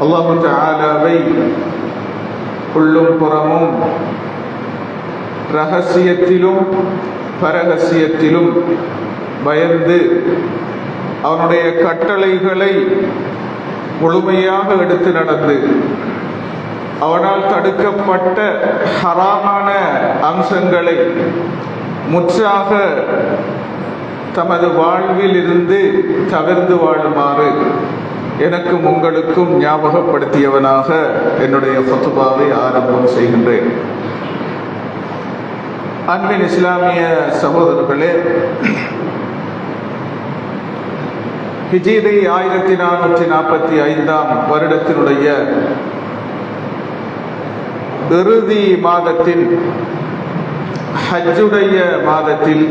அல்லாஹு தஆலாவை உள்ளும் புறமும் ரகசியத்திலும் பரகசியத்திலும் பயந்து அவனுடைய கட்டளைகளை முழுமையாக எடுத்து நடந்து அவனால் தடுக்கப்பட்ட ஹராமான அம்சங்களை முற்றாக தமது வாழ்வில் இருந்து தவிர்த்து வாழுமாறு எனக்கும் உங்களுக்கும் ஞாபகப்படுத்தியவனாக என்னுடைய ஃபத்வாவை ஆரம்பம் செய்கின்றேன். அன்பின் இஸ்லாமிய சகோதரர்களே, ஹிஜ்ரி 1445 வருடத்தினுடைய இறுதி மாதத்தின் ஹஜ்ஜுடைய மாதத்தில்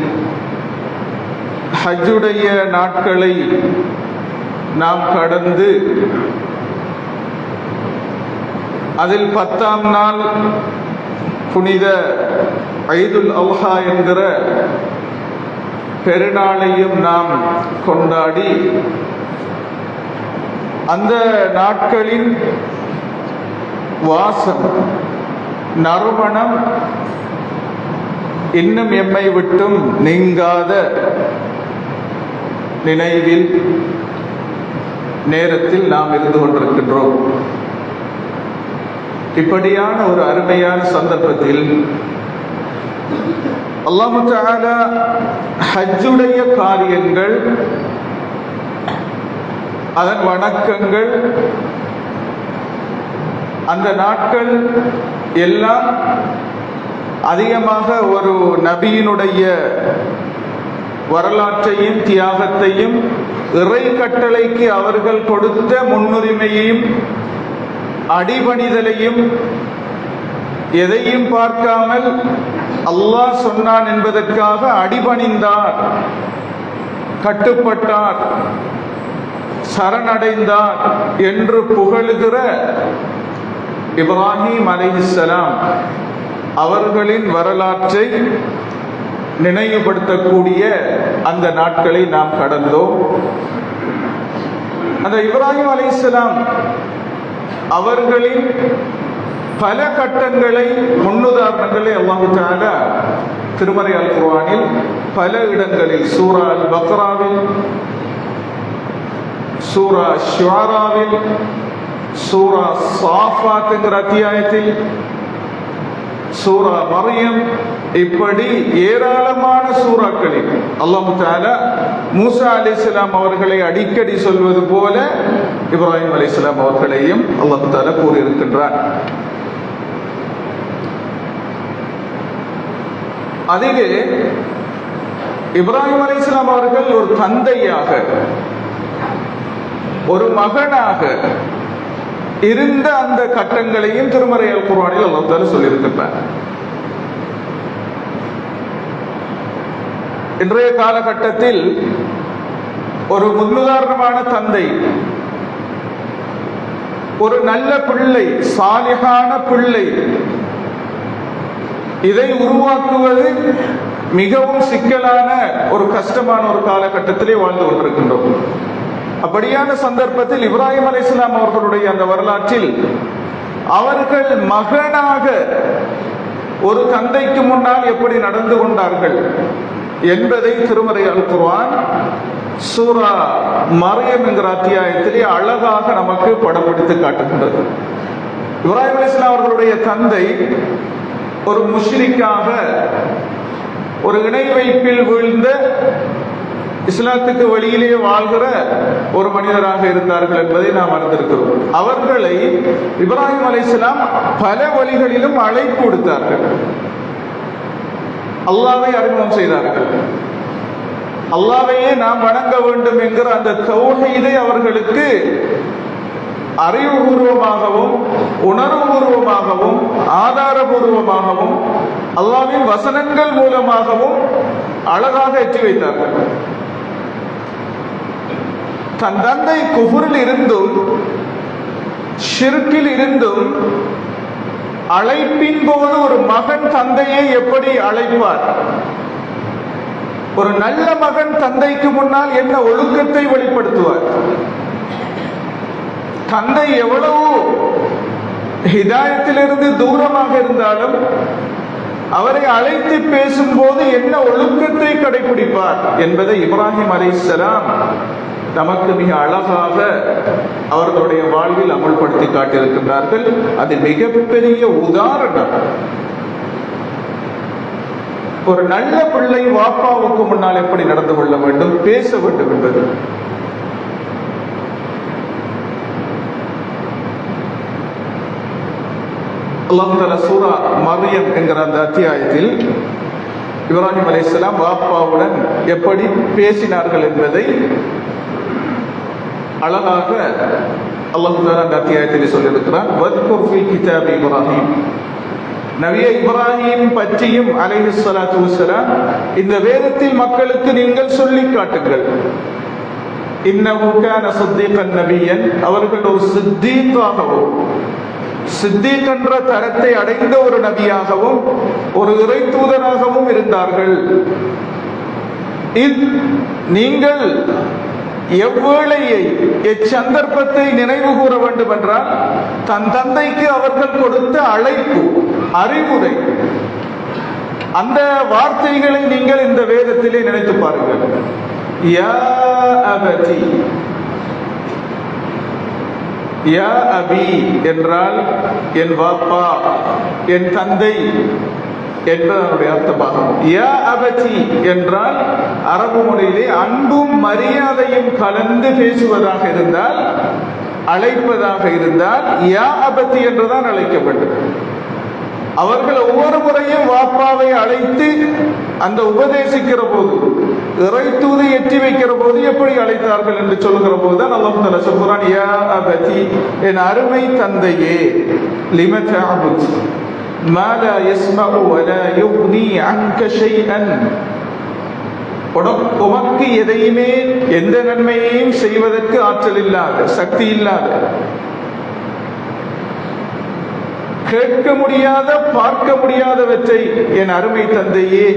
ஹஜ்ஜுடைய நாட்களை நாம் கடந்து அதில் 10ஆம் நாள் புனித ஈதுல் அல்ஹா என்கிற பெருநாளையும் நாம் கொண்டாடி அந்த நாட்களின் வாசம் நறுமணம் இன்னும் எம்மை விட்டும் நீங்காத நினைவில் நேரத்தில் நாம் இருந்து கொண்டிருக்கின்றோம். இப்படியான ஒரு அருமையான சந்தர்ப்பத்தில் அல்லாஹு தஆலா ஹஜ்ஜுடைய காரியங்கள், அதன் வணக்கங்கள், அந்த நாட்கள் எல்லாம் அதிகமாக ஒரு நபியினுடைய வரலாற்றையும் தியாகத்தையும் இறை கட்டளைக்கு அவர்கள் கொடுத்த முன்னுரிமையையும் அடிபணிதலையும் எதையும் பார்க்காமல் அல்லாஹ் சொன்னான் என்பதற்காக அடிபணிந்தார், கட்டுப்பட்டார், சரணடைந்தார் என்று புகழுகிற இப்ராஹிம் அலைஹிஸ்ஸலாம் அவர்களின் வரலாற்றை நினைவுபடுத்தக்கூடிய அந்த நாட்களை நாம் கடந்தோம். அந்த இப்ராஹிம் அலைஹிஸ்ஸலாம் அவர்களின் பல கட்டங்களை, முன்னுதாரணங்களை அல்லாஹு தஆலா திருமறை அல் குர்ஆனில் பல இடங்களில், சூரா அல் பக்ராவில், சூரா ஷுஆராவில், சூரா சாஃபாத் என்கிற அத்தியாயத்தில், சூரா மரியம், இப்படி ஏராளமான சூறாக்களில் அல்லாஹு தஆலா மூசா அலைஹிஸ்ஸலாம் அவர்களை அடிக்கடி சொல்வது போல இப்ராஹிம் அலைஹிஸ்ஸலாம் அவர்களையும் அல்லாஹு தஆலா கூறியிருக்கின்றார். அதிலே இப்ராஹிம் அலைஹிஸ்ஸலாம் அவர்கள் ஒரு தந்தையாக, ஒரு மகனாக இருந்த அந்த கட்டங்களையும் திருமறை அல் குர்ஆனில் அல்லாஹ் தஆலா சொல்லியிருக்கிறார். இன்றைய காலகட்டத்தில் ஒரு முன்னுதாரணமான தந்தை, ஒரு நல்ல பிள்ளை, சாலிஹான பிள்ளை, இதை உருவாக்குவது மிகவும் சிக்கலான ஒரு கஷ்டமான ஒரு காலகட்டத்திலே வாழ்ந்து கொண்டிருக்கின்றோம். அப்படியான சந்தர்ப்பத்தில் இப்ராஹிம் அலைஹிஸ்ஸலாம் அவர்களுடைய அந்த வரலாற்றில் அவர்கள் மகனாக ஒரு தந்தைக்கு முன்னால் எப்படி நடந்து கொண்டார்கள் என்பதை திருமறை அல் குர்ஆன் சூரா மரியம் என்கிற அத்தியாயத்திலே அழகாக நமக்கு படம் பிடித்து காட்டுகின்றது. இப்ராஹிம் அலைஹிஸ்ஸலாம் அவர்களுடைய தந்தை ஒரு முஷ்ரிக்காக, ஒரு இணை வைப்பில் வீழ்ந்த, இஸ்லாத்துக்கு வெளியிலே வாழ்கிற ஒரு மனிதராக இருந்தார்கள் என்பதை நாம் அறிந்திருக்கிறோம். அவர்களை இப்ராஹிம் அலைஹிஸ்ஸலாம் பல வழிகளிலும் அழைப்பு கொடுத்தார்கள், அல்லாஹ்வை அறிமுகம் செய்தார்கள். அல்லாஹ்வையே நாம் வணங்க வேண்டும் என்கிற அந்த தௌஹீதை அவர்களுக்கு அறிவுபூர்வமாகவும் உணர்வுபூர்வமாகவும் ஆதாரபூர்வமாகவும் அல்லாஹ்வின் வசனங்கள் மூலமாகவும் அழகாக எட்டி வைத்தார்கள். தன் தந்தை குஃப்ரில் இருந்தும் ஷிர்கில் இருந்தும் அழைப்பின் போது ஒரு மகன் தந்தையை எப்படி அழைப்பார்? ஒரு நல்ல மகன் தந்தைக்கு முன்னால் என்ன ஒழுக்கத்தை வெளிப்படுத்துவார்? தந்தை எவ்வளவு ஹிதாயத்திலிருந்து தூரமாக இருந்தாலும் அவரை அழைத்து பேசும்போது என்ன ஒழுக்கத்தை கடைபிடிப்பார் என்பதை இப்ராஹிம் அலைஹிஸ்ஸலாம் நமக்கு மிக அழகாக அவர்களுடைய வாழ்வில் அமல்படுத்தி காட்டியிருக்கின்றார்கள். அது மிகப்பெரிய உதாரணம். ஒரு நல்ல பிள்ளை வாப்பாவுக்கு முன்னால் எப்படி நடந்து கொள்ள வேண்டும், பேச வேண்டும் என்பது. அல்லாஹ் தஆலா சூரா மர்யம் என்கிற அந்த அத்தியாயத்தில் இப்ராஹிம் அலைஹிஸ்ஸலாம் வாப்பாவுடன் எப்படி பேசினார்கள் என்பதை அழகாக அல்லாஹ் தஆலா அந்த அத்தியாயத்தில் சொல்லியிருக்கிறார். வத்குர் ஃபீ கிதாபி இப்ராஹிம், நபியே இப்ராஹிம் பற்றியும் அலைஹிஸ்ஸலாத்து வஸ்ஸலாம் இந்த வேதத்தில் மக்களுக்கு நீங்கள் சொல்லி காட்டுங்கள். இன்னஹு கான ஸித்தீகன் நபியன், அவர்கள் ஒரு சித்தீக்காகவும், சித்தீக் என்ற தரத்தை அடைந்த ஒரு நபியாகவும் ஒரு இறை தூதராகவும் இருந்தார்கள். நீங்கள் எவ்வேளையை எச்சந்தர்ப்பத்தை நினைவு கூற வேண்டும் என்றால் தன் தந்தைக்கு அவர்கள் கொடுத்த அழைப்பு, அறிவுரை, அந்த வார்த்தைகளை நீங்கள் இந்த வேதத்திலே நினைத்து பாருங்கள். யா அபதி, யா அபி என்றால் என் வாப்பா, என் தந்தை என்பதனுடைய அர்த்தமாகும். யா அபதி என்றால் அரபு மொழியிலே அன்பும் மரியாதையும் கலந்து பேசுவதாக இருந்தால், அழைப்பதாக இருந்தால் யா அபதி என்றுதான் அழைக்கப்பட்டது. அவர்கள் ஒவ்வொரு முறையும் வாப்பாவை அழைத்து அந்த உபதேசிக்கிற போது, இறை தூதை எட்டி வைக்கிற போது எப்படி அழைத்தார்கள் என்று சொல்லுகிற போதுதான் அல்லாஹ் தஆலா சொல்கிறான், யா அபதி, என் அருமை தந்தையே, லிம தஅபுத் மா லா யஸ்மஉ வ லா யுக்னி அன்க ஷைஅன், உமக்கு எதையுமே எந்த நன்மையையும் செய்வதற்கு ஆற்றல் இல்லாத, சக்தி இல்லாத, கேட்க முடியாத, பார்க்க முடியாதவற்றை என் அருமை தந்தையே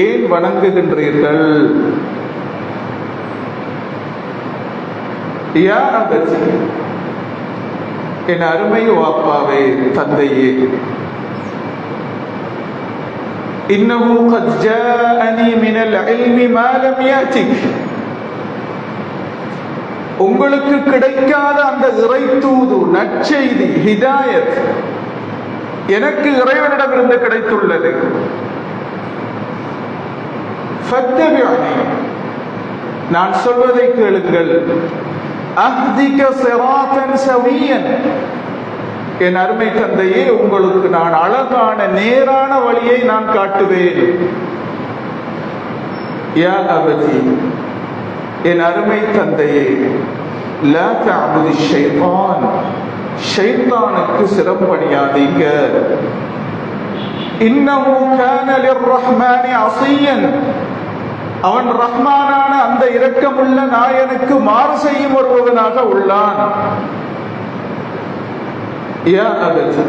ஏன் வணங்குகின்றீர்கள்? யா அபதி, என் அருமை வாப்பாவே, தந்தையே, இன்னஹு கத் ஜாஅனி மினல் இல்மி மா லம் யாதிக், உங்களுக்கு கிடைக்காத அந்த இறை தூது, நற்செய்தி, ஹிதாயத் எனக்கு இறைவனிடமிருந்து கிடைத்துள்ளது. ஃபத்தபிஉனி, நான் சொல்வதை கேளுங்கள். அஹ்திக ஸிராத்தன் ஸவியன், என் அருமை தந்தையே, உங்களுக்கு நான் அழகான நேரான வழியை நான் காட்டுவேன். யா அபதி, என் அருமை தந்தையே, லா தஅபுதி ஷைத்தான், ஷைத்தானுக்கு சிரமப்படியாதீங்க. இன்னஹு கான லிர்ரஹ்மானி அஸியன், அவன் ரஹ்மானான அந்த இரக்கமுள்ள நாயனுக்கு மாறு செய்யும் ஒருவனாக உள்ளான். யா அபதி,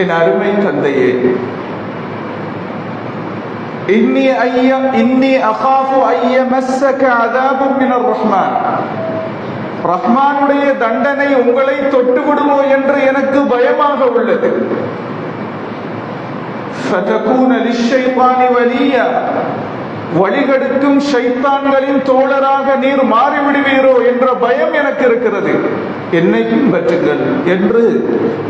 என் அருமை தந்தையே, இன்னி அகாஃபு ஐயமஸ்ஸக அஸாபும் மினர் ரஹ்மான், ரஹ்மானுடைய தண்டனை உங்களை தொட்டுவிடுமோ என்று எனக்கு பயமாக உள்ளது. ஃபதகூன லிஷ்ஷைத்தானி வலியா, வழிகெடுக்கும் ஷைத்தான்களின் தோழராக நீர் மாறிவிடுவீரோ என்ற பயம் எனக்கு இருக்கிறது, என்னை பின்பற்றுங்கள் என்று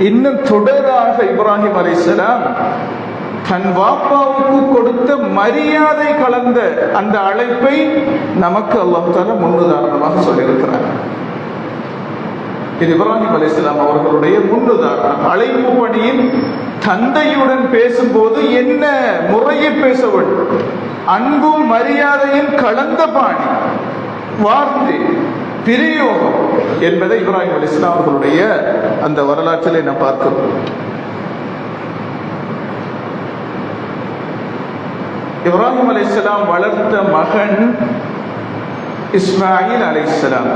இன்னும் தொடராக இப்ராஹிம் அலைஹிஸ்ஸலாம் தன் வாப்பாவுக்கு கொடுத்த மரியாதை கலந்த அந்த அழைப்பை நமக்கு அல்லாஹ் தஆலா முன்னுதாரணமாக சொல்லியிருக்கிறார். இது இப்ராஹிம் அலைஹிஸ்ஸலாம் அவர்களுடைய முன்னுதாரணம். அழைப்பு பணியில் தந்தையுடன் பேசும்போது என்ன முறையில் பேச வேண்டும், அன்பும் மரியாதையும் கலந்த பாணி, வார்த்தை, பிரயோகம் என்பதை இப்ராஹிம் அலைஹிஸ்ஸலாம் அவர்களுடைய அந்த வரலாற்றிலே நாம் பார்க்கிறோம். இப்ராஹிம் அலைஹிஸ்ஸலாம் வளர்த்த மகன் இஸ்மாயில் அலைஹிஸ்ஸலாம்,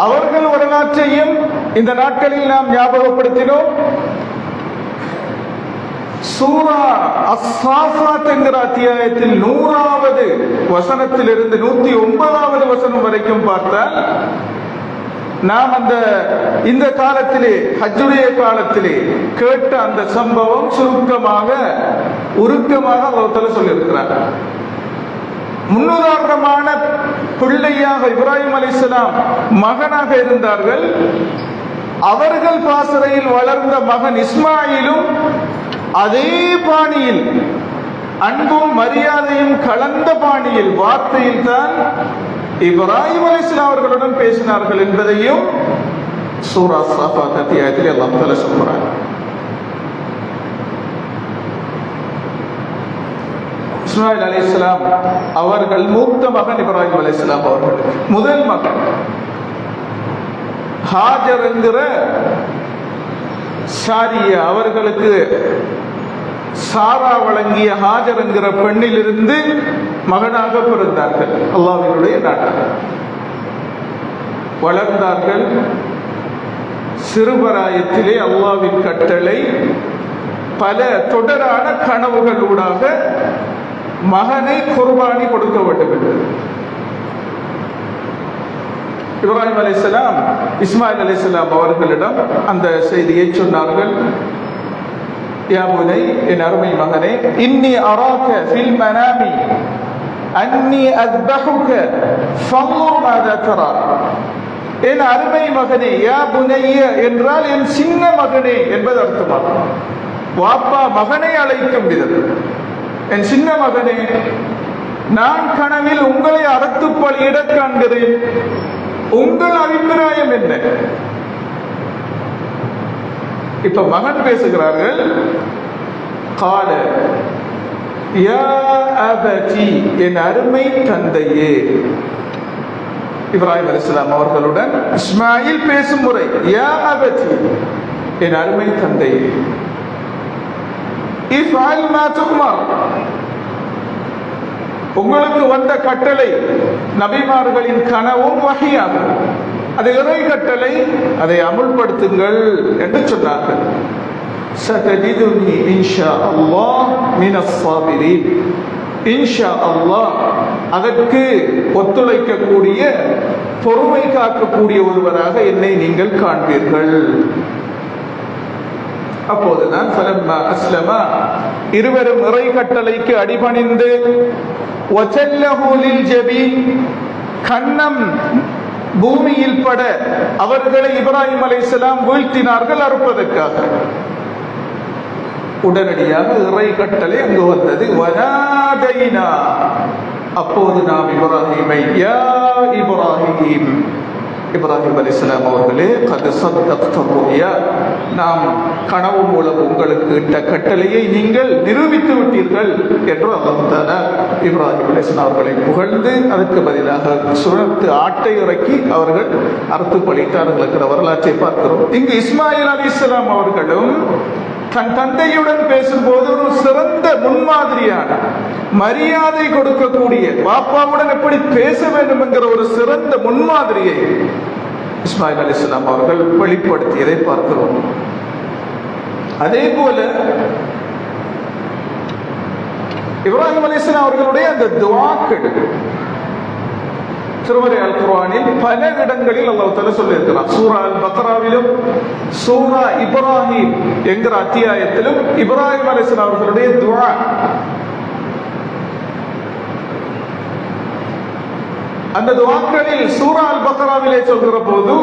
அவர்கள் வரலாற்றையும் இந்த நாட்களில் நாம் ஞாபகப்படுத்தினோம். சூரா அஸ்-சாஃபாத் என்கிற அத்தியாயத்தில் 100வது வசனத்திலிருந்து 109வது வசனம் வரைக்கும் பார்த்தால் நாம் இந்த காலத்திலே ஹஜ்ஜுடைய காலத்திலே கேட்ட அந்த சம்பவம் சுருக்கமாக உருக்கமாக அல்லாஹ் சொல்லியிருக்கிறார். முன்னுதாரணமான பிள்ளையாக இப்ராஹிம் அலைஹிஸ்ஸலாம் மகனாக இருந்தார்கள். அவர்கள் பாசறையில் வளர்ந்த மகன் இஸ்மாயிலும் அதே பாணியில் அன்பும் மரியாதையும் கலந்த பாணியில் வார்த்தையில் தான் இப்ராஹிம் அலைஹிஸ்ஸலாம் அவர்களுடன் பேசினார்கள் என்பதையும் சூரா ஸாஃபாத் அத்தியாயத்தில் அல்லாஹ் தஆலா சொல்றார். இஸ்மாயில் அலைஹிஸ்ஸலாம் அவர்கள் மூத்த மகன் இப்ராஹிம் அலைஹிஸ்ஸலாம் அவர்கள் முதல் மகன் ஹாஜர் என்கிற சாரியா அவர்களுக்கு சாரா வழங்கிய ஹாஜர் என்கிற பெண்ணிலிருந்து மகனாக பிறந்தார்கள். அல்லாஹ்வினுடைய நாட்கள் வளர்ந்தார்கள். சிறுபராயத்திலே அல்லாஹ்வின் கட்டளை பல தொடரான கனவுகளூடாக மகனை குர்பானி கொடுக்க வேண்டும் என்றது. இப்ராஹிம் அலைஹிஸ்ஸலாம் இஸ்மாயில் அலைஹிஸ்ஸலாம் அவர்களிடம் அந்த செய்தியை சொன்னார்கள். யா புனை, என் அருமை மகனே, இன்னி அராக ஃபில் மனாமி அன்னி அஸ்பஹுக ஃபன்ظுர் மாதா தரா. என் அருமை மகனே, யா புனைய என்றால் என் சின்ன மகனே என்பது அர்த்தமாகும். வாப்பா மகனை அழைக்கும் விதம். என் சின்ன மகனே, நான் கனவில் உங்களை அறுத்து பலியிட காண்கிறேன். உங்கள் அபிப்பிராயம் என்ன? இப்ப மகன் பேசுகிறார்கள். கால யா அபதி, என் அருமை தந்தையே. இப்ராஹிம் அலைஹிஸ்ஸலாம் அவர்களுடன் இஸ்மாயில் பேசும் முறை யா அபதி, என் அருமை தந்தையே. இஃஅல் மா துமர், உங்களுக்கு வந்த கட்டளை நபிமார்களின் கனவும் வஹியாகும். அது இறை கட்டளை, அதை அமுல்படுத்துங்கள் என்று சொன்னார்கள். சதஜிதுனி இன்ஷா அல்லாஹ் மினஸ் ஸாபிரீன். இன்ஷா அல்லாஹ், அதற்கு ஒத்துழைக்கக்கூடிய பொறுமை காக்கக்கூடிய ஒருவராக என்னை நீங்கள் காண்பீர்கள். அப்போதுதான் ஃபலம்மா அஸ்லமா, இருவரும் இறை கட்டளைக்கு அடிபணிந்து வஜல்லஹு லில் ஜபீன், கன்னம் பூமியில் பட அவர்களை இப்ராஹிம் அலைஹிஸ்ஸலாம் வீழ்த்தினார்கள் அறுப்பதற்காக. உடனடியாக இறை கட்டளை அங்கு வந்தது. வனாதைனா, அப்போது நாம் இப்ராஹிமை யா இப்ராஹிம், இப்ராஹிம் அலைஹிஸ்ஸலாம் அவர்களே, கத் ஸதக்த ருயா, நாம் கனவு மூலம் உங்களுக்கு இட்ட கட்டளையை நீங்கள் நிரூபித்து விட்டீர்கள் என்று அல்லாஹ் தஆலா இப்ராஹிம் அலைஹிஸ்ஸலாம் அவர்களை புகழ்ந்து அதற்கு பதிலாக சுரத்து ஆட்டை இறக்கி அவர்கள் அறுத்து பலித்தார்கள் என்கிற வரலாற்றை பார்க்கிறோம். இங்கு இஸ்மாயில் அலைஹிஸ்ஸலாம் அவர்களும் தன் தந்தையுடன் பேசும்போது ஒரு சிறந்த முன்மாதிரியான மரியாதை கொடுக்கக்கூடிய, பாப்பாவுடன் எப்படி பேச வேண்டும் என்கிற ஒரு சிறந்த முன்மாதிரியை இஸ்மாயில் அலைஹிஸ்ஸலாம் அவர்கள் வெளிப்படுத்தியதை பார்க்கிறோம். அதே போல இப்ராஹிம் அலைஹிஸ்ஸலாம் அவர்களுடைய அந்த துஆக்கள் திருமறை அல் குர்ஆனில் பல இடங்களில் அல்லாஹ் தஆலா சொல்லியிருக்கிறார். சூரா அல் பக்ராவிலும் சூரா இப்ராஹிம் என்கிற அத்தியாயத்திலும் இப்ராஹிம் அலைஹிஸ்ஸலாம் அவர்களுடைய துஆ, அந்த துஆக்களில் சூரா அல் பக்ராவிலே சொல்கிற போது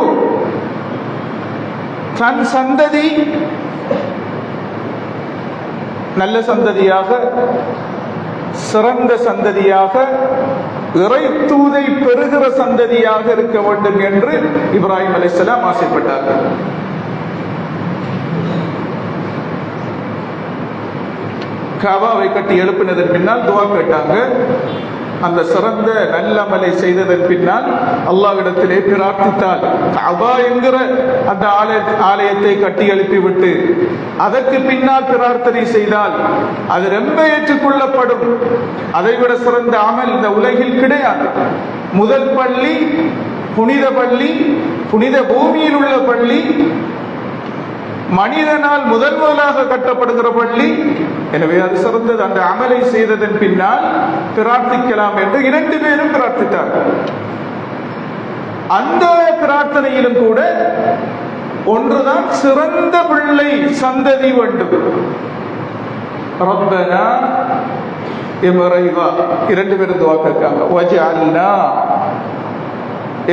தன் சந்ததி நல்ல சந்ததியாக, சிறந்த சந்ததியாக, இறை தூதை பெறுகிற சந்ததியாக இருக்க வேண்டும் என்று இப்ராஹிம் அலைஹிஸ்ஸலாம் ஆசைப்பட்டார்கள். காபாவை கட்டி எழுப்பினதன் பின்னால் துஆ கேட்டாங்க. அந்த சிறந்த நல்லமலை செய்ததன் பின்னால் அல்லாஹ்விடத்திலே பிரார்த்தித்தால், கஅபா என்கிற அந்த ஆலயத்தை கட்டி எழுப்பிவிட்டு அதற்கு பின்னால் பிரார்த்தனை செய்தால் அது ரொம்ப ஏற்றுக்கொள்ளப்படும். அதைவிட சிறந்த அமல் இந்த உலகில் கிடையாது. முதல் பள்ளி புனித பள்ளி, புனித பூமியில் உள்ள பள்ளி, மனிதனால் முதலாக கட்டப்படுகிற பள்ளி. எனவே அது சிறந்தது. அந்த அமலை செய்ததன் பின்னால் பிரார்த்திக்கலாம் என்று இரண்டு பேரும் பிரார்த்தித்தார்கள். அந்த பிரார்த்தனையிலும் கூட ஒன்றுதான் சிறந்த பிள்ளை சந்ததி வேண்டும். ரப்பனா இறைவா, இரண்டு பேரும் துஆ கேட்காங்க. வஜஅல்னா,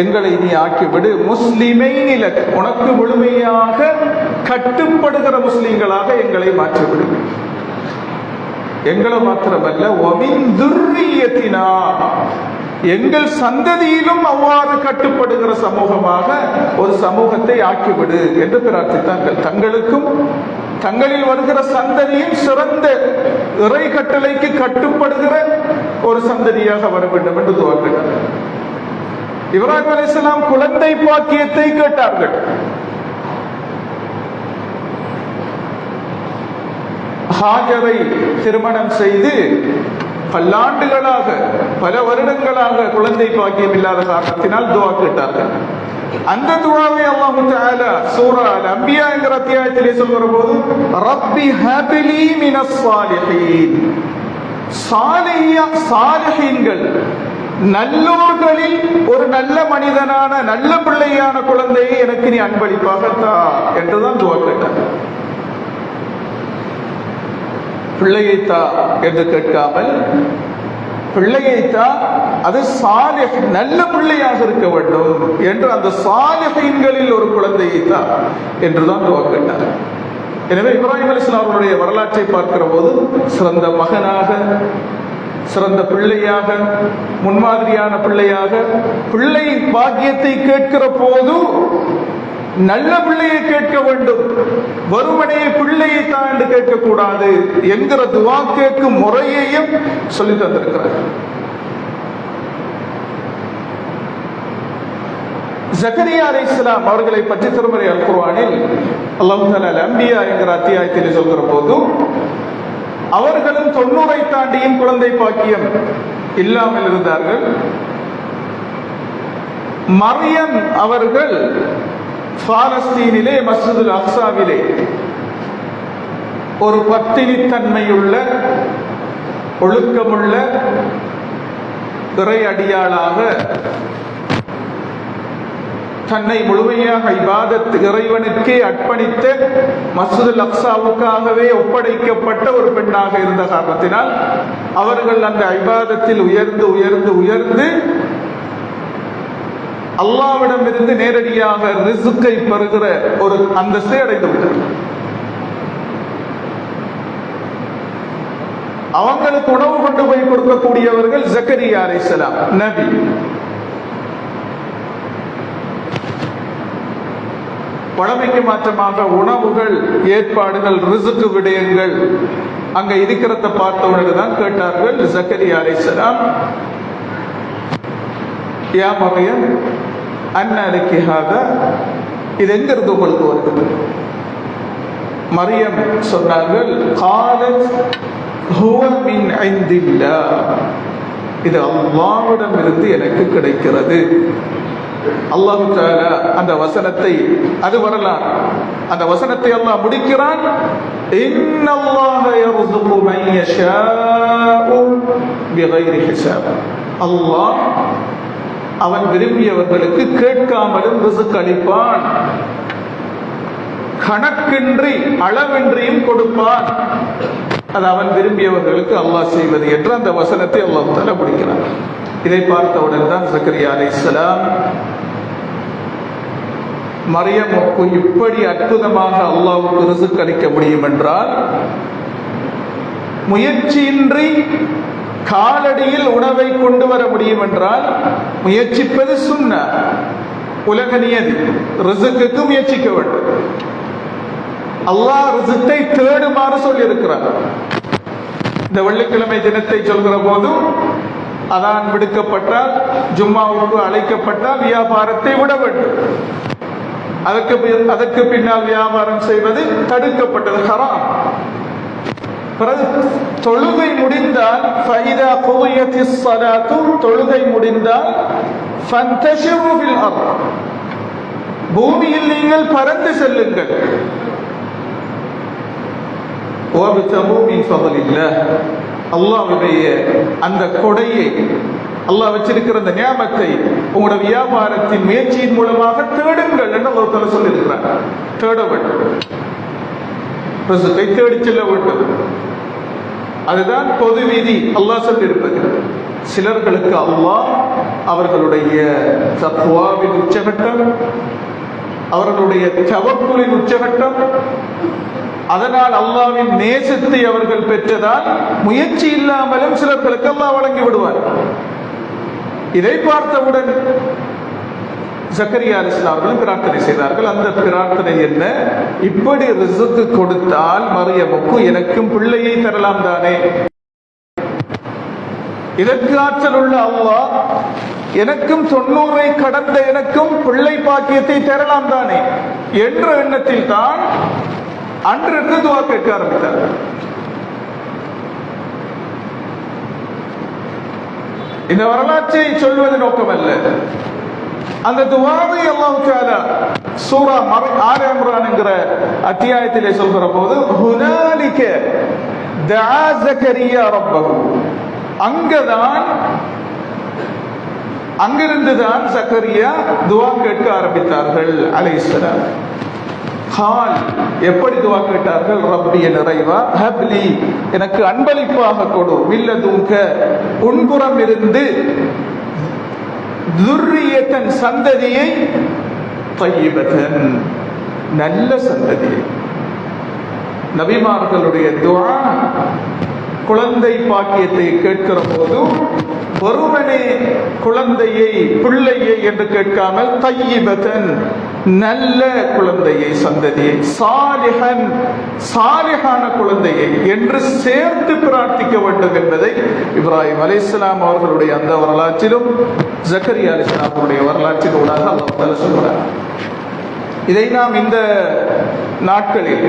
எங்களை நீ ஆக்கிவிடு, முஸ்லிமைன் லக், உனக்கு முழுமையாக கட்டுப்படுகிற முஸ்லிம்களாக எங்களை மாற்றிவிடு. எங்களை மாத்திரமல்ல, வமின் துர்ரியத்தினா, எங்கள் சந்ததியிலும் அவ்வாறு கட்டுப்படுகிற சமூகமாக ஒரு சமூகத்தை ஆக்கிவிடு என்று பிரார்த்தித்தார்கள். தங்களுக்கும் தங்களில் வருகிற சந்ததியும் சிறந்த இறை கட்டளைக்கு கட்டுப்படுகிற ஒரு சந்ததியாக வர வேண்டும் என்று துஆ கேட்டார்கள். இப்ராஹிம் அலைஹிஸ்ஸலாம் குழந்தை பாக்கியத்தை கேட்டார்கள். ஹாஜரை திருமணம் செய்து பல்லாண்டுகளாக, பல வருடங்களாக குழந்தை பாக்கியம் இல்லாத காரணத்தினால் துஆ கேட்டார்கள். அந்த துஆவை அல்லாஹ் தஆலா சூரா அல்-அன்பியா என்கிற அத்தியாயத்திலே சொல்கிற போது, ரப்பி ஹப்லி மினஸ் சாலிஹீன், சாலிஹீன்கள் நல்லோர்களில் ஒரு நல்ல மனிதனான நல்ல பிள்ளையான குழந்தையை எனக்கு நீ அன்பளிப்பாக தா என்றுதான் துஆ கேட்டார். பிள்ளையைத்தா என்று கேட்காமல், பிள்ளையைத்தா அது சாலிஹ் நல்ல பிள்ளையாக இருக்க வேண்டும் என்று அந்த சாலிஹீன்களில் ஒரு குழந்தையைத்தா என்றுதான் துஆ கேட்டார். எனவே இப்ராஹிம் அலைஹிஸ்ஸலாம் அவருடைய வரலாற்றை பார்க்கிற போது சிறந்த மகனாக, சிறந்த பிள்ளையாக, முன்மாதிரியான பிள்ளையாக, பிள்ளை பாக்கியத்தை கேட்கிற போது நல்ல பிள்ளையை கேட்க வேண்டும், வருமனே பிள்ளையை தான் என்று கேட்கக்கூடாது என்கிற துஆ கேட்கும் முறையையும் சொல்லி தந்திருக்கிறார். ஜக்கரியா அலைஹிஸ்ஸலாம் அவர்களை பற்றி திருமறை அல் குர்ஆனில் அல்லாஹ் தஆலா அல்-அன்பியா என்கிற அத்தியாயத்தில் சொல்கிற போது, அவர்களும் 90 தாண்டியும் குழந்தை பாக்கியம் இல்லாமல் இருந்தார்கள். மரியம் அவர்கள் பாலஸ்தீனிலே மஸ்ஜிதுல் அக்ஸாவிலே ஒரு பத்தினித்தன்மையுள்ள, ஒழுக்கமுள்ள இறை அடியாளாக தன்னை முழுமையாக இபாதத் இறைவனுக்கே அர்ப்பணித்த, மஸ்ஜிதுல் அக்ஸாவுக்காகவே ஒப்படைக்கப்பட்ட ஒரு பெண்ணாக இருந்த காரணத்தினால் அவர்கள் அந்த இபாதத்தில் உயர்ந்து உயர்ந்து உயர்ந்து அல்லாஹ்விடமிருந்து நேரடியாக ரிஸ்கை பெறுகிற ஒரு அந்தஸ்தை அடைந்து விட்டார்கள். அவங்களுக்கு உணவு கொண்டு போய் கொடுக்கக்கூடியவர்கள் ஜக்கரியா அலைஹிஸ்ஸலாம் நபி. பழமைக்கு மாற்றமாக உணவுகள், ஏற்பாடுகள், ரிஸ்க் விடயங்கள் அங்க இருக்கிறத பார்த்தவர்கள் கேட்டார்கள் ஜக்கரியா அலைஹிஸ்ஸலாம், யா மரியம் அன்னா லக்கி ஹாதா, இது எங்கிருந்து உங்களுக்கு வருகிறது? மரியம் சொன்னார்கள், காலத் ஹுவ மின் இந்தில்லாஹ், இது அல்லாஹ்விடம் இருந்து எனக்கு கிடைக்கிறது. அல்லாஹ் தஆலா அந்த வசனத்தை, அது வரலாறு, அந்த வசனத்தை அல்லாஹ் முடிக்கிறான், இன்னல்லாஹ யர்ஸுகு மன் யஷாஉ பிகைரி ஹிசாப், அல்லாஹ் அவன் விரும்பியவர்களுக்கு கேட்காமலும் ரிஸ்க் அளிப்பான், கணக்கின்றி அளவின்றியும் கொடுப்பான், அது அவன் விரும்பியவர்களுக்கு அல்லாஹ் செய்வது என்று அந்த வசனத்தை அல்லாஹ் தஆலா முடிக்கிறான். இதை பார்த்தவுடன் தான் ஜக்கரியா அலைஹிஸ்ஸலாம், மரியமுக்கு இப்படி அற்புதமாக அல்லாஹ்வுக்கு ரிஸ்க் அளிக்க முடியும் என்றால், முயற்சியின்றி காலடியில் உணவை கொண்டு வர முடியும் என்றால், முயற்சிப்பது சுன்னா, உலக நியதி, ரிஸ்க்குக்கு முயற்சிக்க வேண்டும். அல்லாஹ் ரிஸ்கை தேடுமாறு சொல்லி இருக்கிறார். இந்த வெள்ளிக்கிழமை தினத்தை சொல்கிற போது, அதான் விடுக்கப்பட்டால், ஜும்மாவுக்கு அழைக்கப்பட்டால் வியாபாரத்தை விட வேண்டும். அதற்கு பின்னால் வியாபாரம் செய்வது தடுக்கப்பட்டது, ஹராம். தொழுகை முடிந்தால், ஃபைதா குதியத்திஸ் ஸலாத்து, தொழுகை முடிந்தால் ஃபந்தஷிரு ஃபில் அர்த், பூமியில் நீங்கள் பறந்து செல்லுங்கள். வப்தகு மின் ஃபضலில்லாஹ், அல்லாஹ்வுடைய அந்த கொடையை, அல்லாஹ் வச்சிருக்கிற அந்த நியாமத்தை உங்களோட வியாபாரத்தின் முயற்சியின் மூலமாக தேடுங்கள் என்று ஒருத்தர் சொல்லியிருக்கிறார். தேட வேண்டும், ரிஸ்கை தேடி செல்ல வேண்டும். அதுதான் பொது விதி. அல்லாஹ் சொல்லியிருப்பது, சிலர்களுக்கு அல்லாஹ் அவர்களுடைய தக்வாவின் உச்சகட்டம், அவர்களுடைய தவக்குலின் உச்சகட்டம், அதனால் அல்லாஹ்வின் நேசத்தை அவர்கள் பெற்றதால் முயற்சி இல்லாமலும் சிலர்களுக்கு அல்லாஹ் வழங்கி விடுவார். இதை பார்த்தவுடன் ஜக்கரியா அலைஹிஸ்ஸலாம் அவர்களும் பிரார்த்தனை செய்தார்கள். அந்த பிரார்த்தனை என்ன? இப்படி ரிஸ்க் கொடுத்தால் மரியமுக்கு எனக்கும் பிள்ளையை தரலாம் தானே, இதற்கு ஆற்றல் உள்ள அல்லாஹ் எனக்கும் 90 கடந்த எனக்கும் பிள்ளை பாக்கியத்தை தரலாம் தானே என்ற எண்ணத்தில் தான் அன்றிருந்து துஆ கேட்க ஆரம்பித்தார். இந்த வரலாற்றை சொல்வது நோக்கமல்ல, அந்த துஆவை அல்லாஹ் தஆலா சூரா ஆல இம்ரான் என்கிற அத்தியாயத்திலே சொல்கிற போது ஹுனாலிக தஆ ஜக்கரியா ரப்பஹு, அங்கிருந்துதான் ஜக்கரியா துஆ கேட்க ஆரம்பித்தார்கள் அலைஹிஸ்ஸலாம். எப்படி துஆ கேட்டார்கள்? ரப்பி, நிறைவா, ஹப்லி, எனக்கு அன்பளிப்பாக கொடு, மில்லதுன்க, உன்புறம் இருந்து, துர்ரியத்தன், சந்ததியை, தய்யிபத்தன், நல்ல சந்ததியை. நபிமார்களுடைய துஆ குழந்தை பாக்கியத்தை கேட்கிற போது ஒருவனே குழந்தையை, பிள்ளையை என்று கேட்காமல் தய்யிபத்தன், நல்ல குழந்தையை, சந்ததியை, சாலிஹன், சாலிஹான குழந்தையை என்று சேர்த்து பிரார்த்திக்க வேண்டும் என்பதை இப்ராஹிம் அலைஹிஸ்ஸலாம் அவர்களுடைய அந்த வரலாற்றிலும் ஜக்கரியா அலைஹிஸ்ஸலாம் அவர்களுடைய வரலாற்றின் ஊடாக அல்லாஹ் தஆலா சொல்கிறார். இதை நாம் இந்த நாட்களில்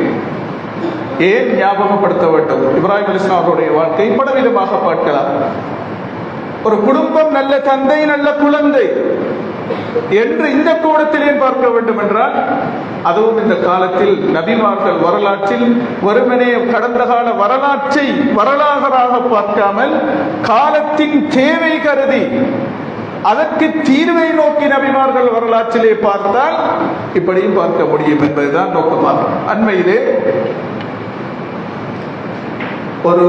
ஏன் ஞாபகப்படுத்த வேண்டும்? இப்ராஹிம் அலைஹிஸ்ஸலாம் அவருடைய வாழ்க்கை பலவிதமாக பார்க்கலாம். ஒரு குடும்பம், நல்ல தந்தை, நல்ல குழந்தை என்று இந்த கோணத்திலே பார்க்க வேண்டும் என்றால், அதுவும் இந்த காலத்தில் நபிமார்கள் வரலாற்றில் வெறுமனே கடந்த கால வரலாற்றை வரலாறாக பார்க்காமல் காலத்தின் தேவை கருதி அதற்கு தீர்வை நோக்கி நபிமார்கள் வரலாற்றிலே பார்த்தால் இப்படியும் பார்க்க முடியும் என்பதுதான் நோக்கமாகும். அண்மையிலே ஒரு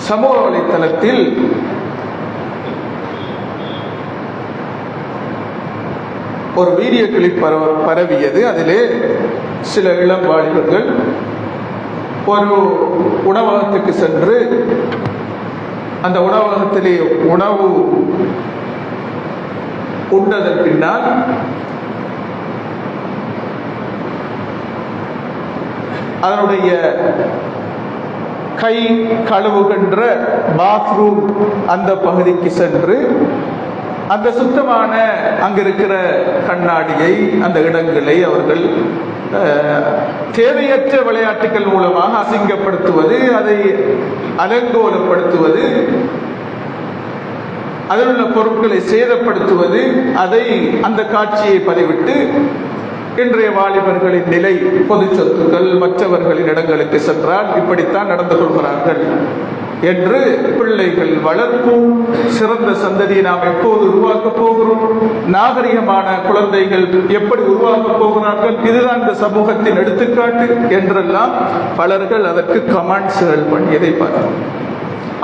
சமூக வலைத்தளத்தில் ஒரு வீடியோ கிளிப் பரவியது. அதிலே சில இளம் வாலிபர்கள் ஒரு உணவகத்துக்கு சென்று அந்த உணவகத்திலே உணவு உண்டதன் பின்னால் அதனுடைய கை கழுவுகின்ற பாத்ரூம் அந்த பகுதிக்கு சென்று அந்த சுத்தமான அங்கிருக்கிற கண்ணாடியை, அந்த இடங்களை அவர்கள் தேவையற்ற விளையாட்டுகள் மூலமாக அசிங்கப்படுத்துவது, அதை அலங்கோலப்படுத்துவது, அதில் உள்ள பொருட்களை சேதப்படுத்துவது, அதை அந்த காட்சியை பதிவிட்டு இன்றைய வாலிபர்களின் நிலை, பொது சொத்துக்கள் மற்றவர்களின் இடங்களுக்கு சென்றால் இப்படித்தான் நடந்து கொள்கிறார்கள் என்று, பிள்ளைகள் வளர்ப்போம், சிறந்த சந்ததியை நாம் எப்போது உருவாக்கப் போகிறோம், நாகரிகமான குழந்தைகள் எப்படி உருவாக்கப் போகிறார்கள், இதுதான் இந்த சமூகத்தின் எடுத்துக்காட்டு என்றெல்லாம் பலர்கள் அதற்கு கமெண்ட்ஸ்கள் பண்ணியதை பார்த்தோம்.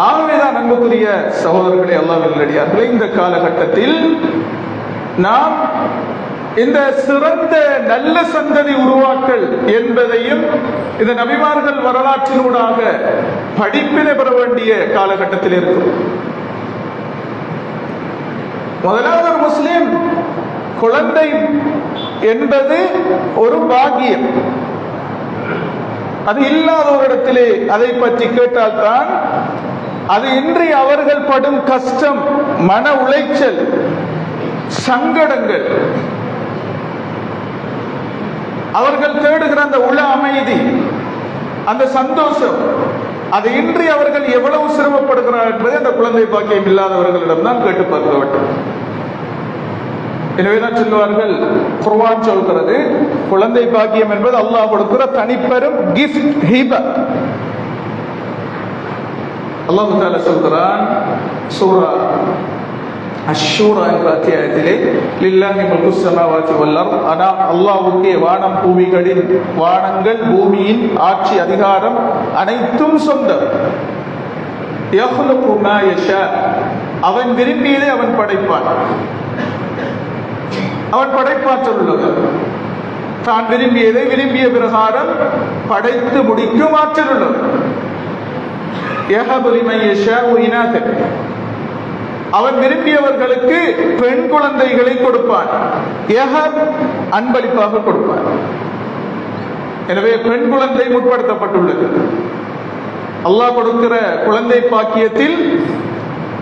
ஆகவேதான் அன்புக்குரிய சகோதரர்களே, அல்லாஹ்வின் நல்லடியார்களே, இந்த காலகட்டத்தில் நாம் இந்த சிறந்த நல்ல சந்ததி உருவாக்கல் என்பதையும் இந்த நபிமார்கள் வரலாற்றினூடாக படிப்பினை பெற வேண்டிய காலகட்டத்தில் இருக்கும். முதலாவது, ஒரு முஸ்லிம் குழந்தை என்பது ஒரு பாக்கியம். அது இல்லாத ஒரு இடத்திலே அதை பற்றி கேட்டால்தான் அது இன்றி அவர்கள் படும் கஷ்டம், மன உளைச்சல், சங்கடங்கள், அவர்கள் தேடுகிற அந்த உள அமைதி, அந்த சந்தோஷம், அது இன்றி அவர்கள் எவ்வளவு சிரமப்படுகிறார்கள் என்பதை அந்த குழந்தை பாக்கியம் இல்லாதவர்களிடம் தான் கேட்டு பார்க்க வேண்டும். எனவேதான் சொல்லுவார்கள், குர்ஆன் சொல்கிறது, குழந்தை பாக்கியம் என்பது அல்லாஹ் கொடுக்கிற தனிப்பெரும் கிஃப்ட், ஹிப. அல்லாஹ் தஆலா சொல்கிறான் சூரா அஷ்ஷூரா என்ற அத்தியாயத்திலே லில்லாஹி முல்கு ஸமாவாதி வல் அர்த், அல்லாஹ்வுக்கே வானங்கள் பூமியின் ஆட்சி அதிகாரம் அனைத்தும் சொந்தம். யஹ்லுகு மா யஷா, அவன் விரும்பியதை அவன் படைப்பான். அவன் படைப்பாற்றல் உள்ளவன். தான் விரும்பியதை விரும்பிய பிரகாரம் படைத்து முடிக்கும் ஆற்றல் உள்ளவன். யஹபு லிமன் யஷாஉ இனாதன், அவன் விரும்பியவர்களுக்கு பெண் குழந்தைகளை கொடுப்பான். அன்பளிப்பாக கொடுப்பான். எனவே பெண் குழந்தை முற்படுத்தப்பட்டுள்ளது. அல்லாஹ் கொடுக்கிற குழந்தை பாக்கியத்தில்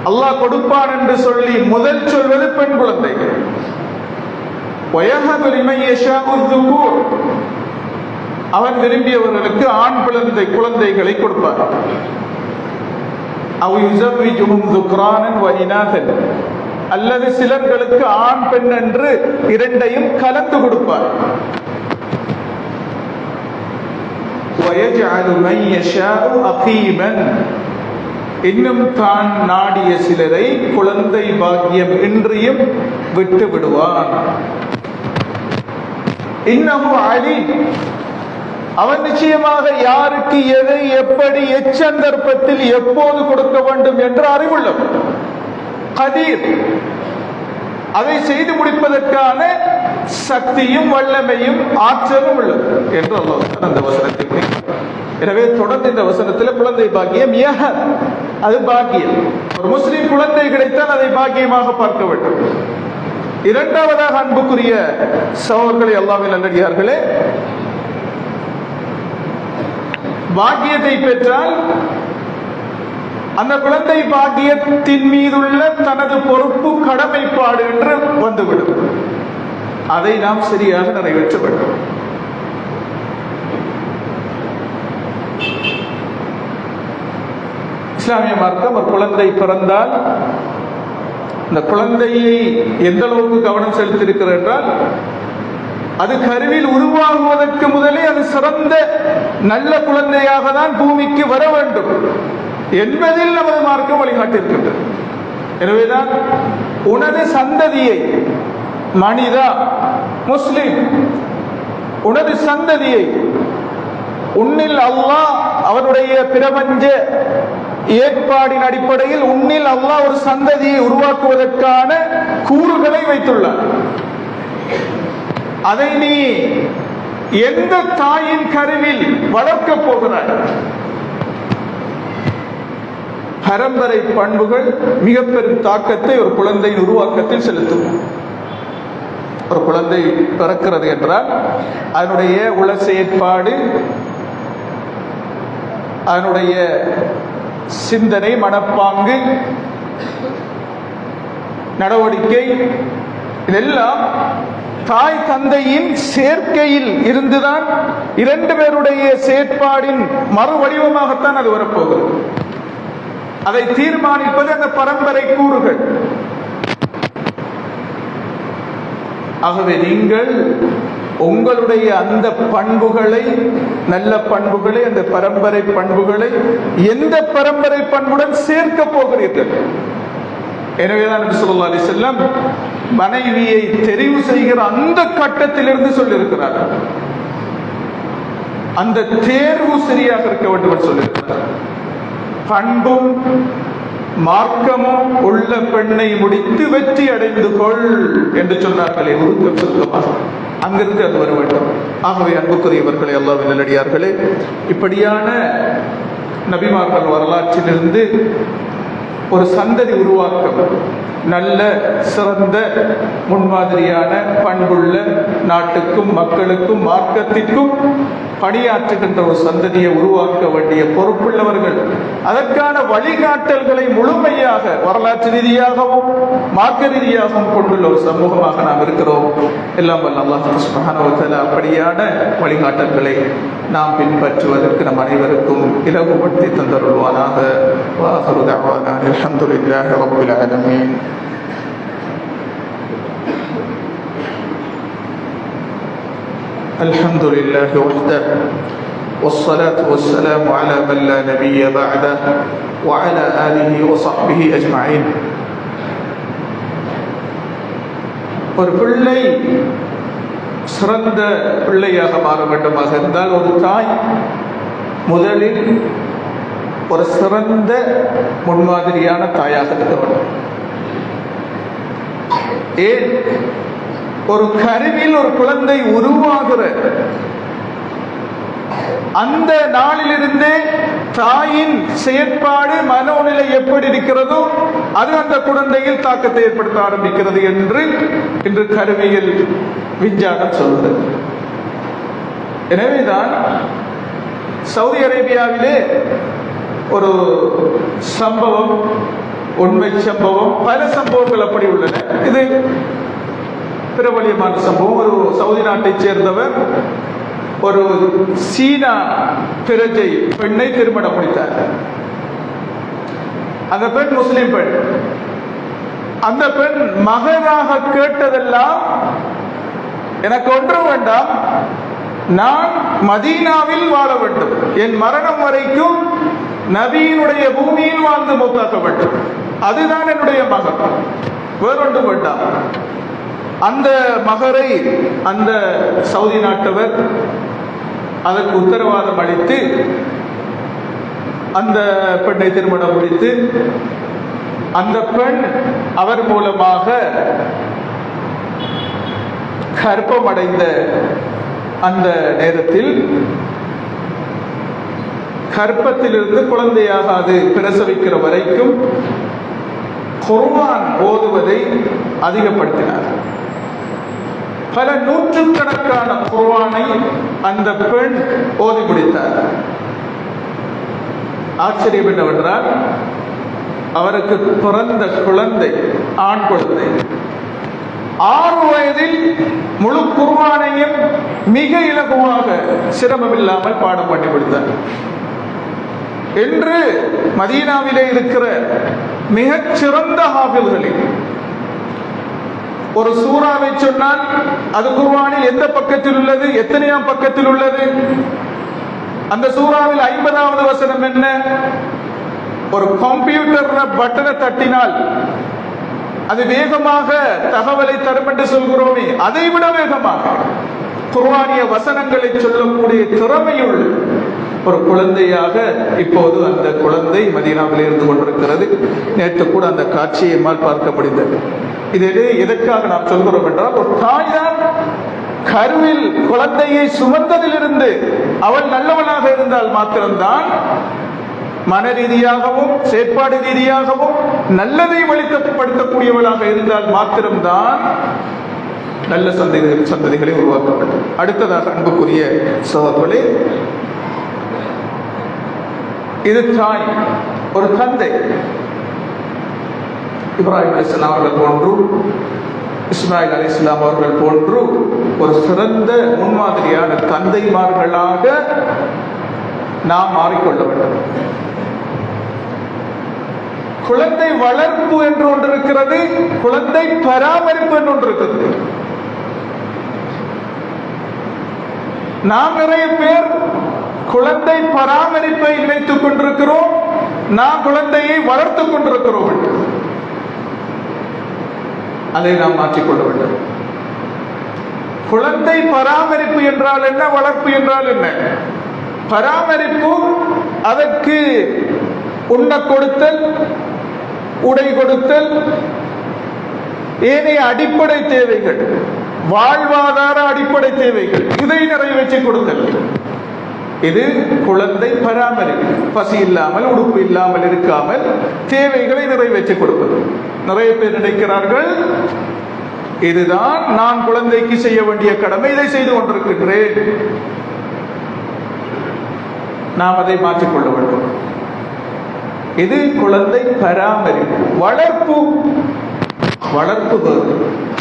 அல்லாஹ் கொடுப்பான் என்று சொல்லி முதல் சொல்வது பெண் குழந்தை. அவன் விரும்பியவர்களுக்கு ஆண் குழந்தைகளை கொடுப்பான். அல்லது சிலர்களுக்கு ஆண் பெண் என்று இரண்டையும் கலந்து கொடுப்பார். இன்னும் தான் நாடிய சிலரை குழந்தை பாக்கியம் இன்றியும் விட்டு விடுவான். இன்னமும் அலீம், அவன் நிச்சயமாக யாருக்கு எதை எப்படி எச்சந்தர்ப்பத்தில் எப்போது கொடுக்க வேண்டும் என்று அறிவுள்ளவன். கதீர், அதை செய்து முடிப்பதற்கான சக்தியும் வல்லமையும் ஆற்றலும் உள்ளது என்று அல்லாஹ் அந்த வசனத்தை குறிக்கிறார். எனவே தொடர்ந்து இந்த வசனத்தில் குழந்தை பாக்கியம் அது பாக்கியம். ஒரு முஸ்லிம் குழந்தை கிடைத்தால் அதை பாக்கியமாக பார்க்க வேண்டும். இரண்டாவதாக அன்புக்குரிய சகோதரர்களே, அல்லாஹ்வின் நல்லடியார்களே, பாக்கியத்தை பெற்றால் அந்த குழந்தை பாக்கியத்தின் மீதுள்ள தனது பொறுப்பு கடமைப்பாடு என்று வந்துவிடும். அதை நாம் சரியாக நிறைவேற்ற வேண்டும். இஸ்லாமிய மார்க்கம் ஒரு குழந்தை பிறந்தால் இந்த குழந்தையை எந்த அளவுக்கு கவனம் செலுத்தியிருக்கிறது என்றால், அது கருவில் உருவாகுவதற்கு முதலே அது சிறந்த நல்ல குழந்தையாக தான் பூமிக்கு வர வேண்டும் என்பதில் நமது மார்க்கம் வழிகாட்டியிருக்கின்றது. எனவேதான் உனது சந்ததியை, மனிதா முஸ்லிம், உனது சந்ததியை உன்னில் அல்லாஹ் அவனுடைய பிரபஞ்ச ஏற்பாடின் அடிப்படையில் உன்னில் அல்லாஹ் ஒரு சந்ததியை உருவாக்குவதற்கான கூறுகளை வைத்துள்ளார். அதை நீ எந்த தாயின் கருவில் வளர்க்கப் போகிறாய்? பரம்பரை பண்புகள் மிக பெரும் தாக்கத்தை ஒரு குழந்தையின் உருவாக்கத்தில் செலுத்தும். ஒரு குழந்தை பிறக்கிறது என்றால் அதனுடைய உள செயற்பாடு, அதனுடைய சிந்தனை, மனப்பாங்கு, நடவடிக்கை, இதெல்லாம் தாய் தந்தையின் சேர்க்கையில் இருந்துதான், இரண்டு பேருடைய செயற்பாடின் மறு வடிவமாகத்தான் அது வரப்போகிறது. அதை தீர்மானிப்பது அந்த பரம்பரை கூறுகள். ஆகவே நீங்கள் உங்களுடைய அந்த பண்புகளை, நல்ல பண்புகளை, அந்த பரம்பரை பண்புகளை எந்த பரம்பரை பண்புடன் சேர்க்க போகிறீர்கள்? எனவேதான் நபி ஸல்லல்லாஹு அலைஹி வஸல்லம் மனைவியை தெரிவு செய்கிற அந்த கட்டத்திலிருந்து சொல்லியிருக்கிறார். அந்த தேர்வு சரியாக இருக்க வேண்டும் என்று சொல்லியிருக்கிறார். பண்பும் மார்க்கமும் உள்ள பெண்ணை முடித்து வெற்றி அடைந்து கொள் என்று சொன்னார்களே, உருக்கம் சுருக்கமாக அங்கிருந்து அது வர வேண்டும். ஆகவே அன்புக்குரியவர்களே, அல்லாஹ்வின் நல்லடியார்களே, இப்படியான நபிமார்கள் வரலாற்றிலிருந்து ஒரு சந்ததி உருவாக்கம், நல்ல சிறந்த முன்மாதிரியான பண்புள்ள, நாட்டுக்கும் மக்களுக்கும் மார்க்கத்திற்கும் பணியாற்றுகின்ற ஒரு சந்ததியை உருவாக்க வேண்டிய பொறுப்புள்ளவர்கள். அதற்கான வழிகாட்டல்களை முழுமையாக வரலாற்று ரீதியாகவும் மார்க்க ரீதியாகவும் கொண்டுள்ள ஒரு சமூகமாக நாம் இருக்கிறோம். எல்லாம் வல்ல அல்லாஹ் சுப்ஹானஹு வ தஆலா அப்படியான வழிகாட்டல்களை நாம் பின்பற்றுவதற்கு நம் அனைவருக்கும் இலகுபடுத்தி தந்தருள்வானாக. வாஹிரு தஅவானா அல்ஹம்துலில்லாஹி ரப்பில் ஆலமீன். الحمد لله وحده والصلاة والسلام على من لا نبي بعده وعلى آله وصحبه أجمعين. ஒரு பிள்ளை சிறந்த பிள்ளையாக மாற வேண்டுமாக இருந்தால் ஒரு தாய் முதலில் ஒரு சிறந்த முன்மாதிரியான தாயாக இருக்க வேண்டும். ஏன்? ஒரு கருவில் ஒரு குழந்தை உருவாகிற அந்த நாளிலிருந்தே தாயின் செயற்பாடு மனோநிலை எப்படி இருக்கிறதோ அது அந்த குழந்தையில் தாக்கத்தை ஏற்படுத்த ஆரம்பிக்கிறது என்று இன்று கருவியல் விஞ்ஞானம் சொல்கிறது. எனவேதான் சவுதி அரேபியாவிலே ஒரு சம்பவம், உண்மை சம்பவம், பல சம்பவங்கள் அப்படி உள்ளன. இது பிரபலியமான சம்பவம். ஒரு சவுதி நாட்டை சேர்ந்தவர் ஒரு சீனா பிரஜை பெண்ணை திருமணம் முடித்தார். அந்த பெண் முஸ்லிம் பெண். அந்த பெண் மகனாக கேட்டதெல்லாம், எனக்கு ஒன்று வேண்டாம், நான் மதீனாவில் வாழ வேண்டும், என் மரணம் வரைக்கும் நபியினுடைய பூமியில் வாழ்ந்து மூத்தாக்க வேண்டும், அதுதான் என்னுடைய மகன், வேறொன்று வேண்டாம். அந்த மகரை அந்த சவுதி நாட்டவர் அதற்கு உத்தரவாதம் அளித்து அந்த பெண்ணை திருமணம் முடித்து, அந்த பெண் அவர் மூலமாக கர்ப்பமடைந்த அந்த நேரத்தில் கர்ப்பத்திலிருந்து குழந்தையாக அது பிரசவிக்கிற வரைக்கும் குர்ஆன் ஓதுவதை அதிகப்படுத்தினார். பல நூற்றுக்கணக்கான குர்ஆனை அந்த பெண் ஓதி முடித்தார். ஆச்சரியம் என்னவென்றால், அவருக்கு பிறந்த குழந்தை ஆண் குழந்தை 6 வயதில் முழு குர்ஆனையும் மிக இலகுவாக சிரமமில்லாமல் பாடம் பண்ணி முடித்தார். என்று மதீனாவிலே இருக்கிற மிகச் சிறந்த ஹாஃபில்களில் ஒரு சூறாவை சொன்னால் அது குர்ஆனில் எந்த பக்கத்தில் உள்ளது, எத்தனையாம் பக்கத்தில் உள்ளது, அந்த சூறாவில் 50வது வசனம் என்ன, ஒரு கம்ப்யூட்டர் பட்டனை தட்டினால் அது வேகமாக தகவலை தரும் என்று சொல்கிறோமே, அதைவிட வேகமாக குர்ஆனிய வசனங்களை சொல்லக்கூடிய திறமையுள்ள ஒரு குழந்தையாக இப்போது அந்த குழந்தை மதீனாவில் இருந்து கொண்டிருக்கிறது. நேற்று கூட அந்த காட்சியை எம்மால் பார்க்க முடிந்தது. இதிலே எதற்காக நாம் சொல்கிறோம் என்றால், ஒரு தாய் தான் கருவில் குழந்தையை சுமந்ததிலிருந்து அவள் நல்லவளாக இருந்தால் மாத்திரம்தான், மன ரீதியாகவும் செயற்பாடு ரீதியாகவும் நல்லதை வெளிப்படுத்தக்கூடியவளாக இருந்தால் மாத்திரம்தான் நல்ல சந்ததிகளை உருவாக்க வேண்டும். அடுத்ததாக அன்புக்குரிய சகோதரர்களே, இது தாய், ஒரு தந்தை. இப்ராஹிம் அலைஹிஸ்ஸலாம் அவர்கள் போன்று, இஸ்மாயில் அலைஹிஸ்ஸலாம் அவர்கள் போன்று ஒரு சிறந்த முன்மாதிரியான தந்தைமார்களாக நாம் மாறிக்கொள்ள வேண்டும். குழந்தை வளர்ப்பு என்று ஒன்று இருக்கிறது, குழந்தை பராமரிப்பு என்று ஒன்று இருக்கிறது. நாம் நிறைய பேர் குழந்தை பராமரிப்பை நினைத்துக் கொண்டிருக்கிறோம், நாம் குழந்தையை வளர்த்துக் கொண்டிருக்கிறோம். அதை நாம் மாற்றிக்கொள்ள வேண்டும். குழந்தை பராமரிப்பு என்றால் என்ன, வளர்ப்பு என்றால் என்ன? பராமரிப்பு அதற்கு உண்ண கொடுத்தல், உடை கொடுத்தல், ஏனைய அடிப்படை தேவைகள், வாழ்வாதார அடிப்படை தேவைகள், இதை நிறைவேற்றி கொடுத்தல். இது குழந்தை பராமரிப்பு. பசி இல்லாமல், உடுப்பு இல்லாமல் இருக்காமல் தேவைகளை நிறைவேற்றி கொடுப்பது. நிறைய பேர் நினைக்கிறார்கள், இதுதான் நான் குழந்தைக்கு செய்ய வேண்டிய கடமை, இதை செய்து கொண்டிருக்கின்றேன். நாம் அதை மாற்றிக்கொள்ள வேண்டும். இது குழந்தை பராமரிப்பு. வளர்ப்பு, வளர்ப்பு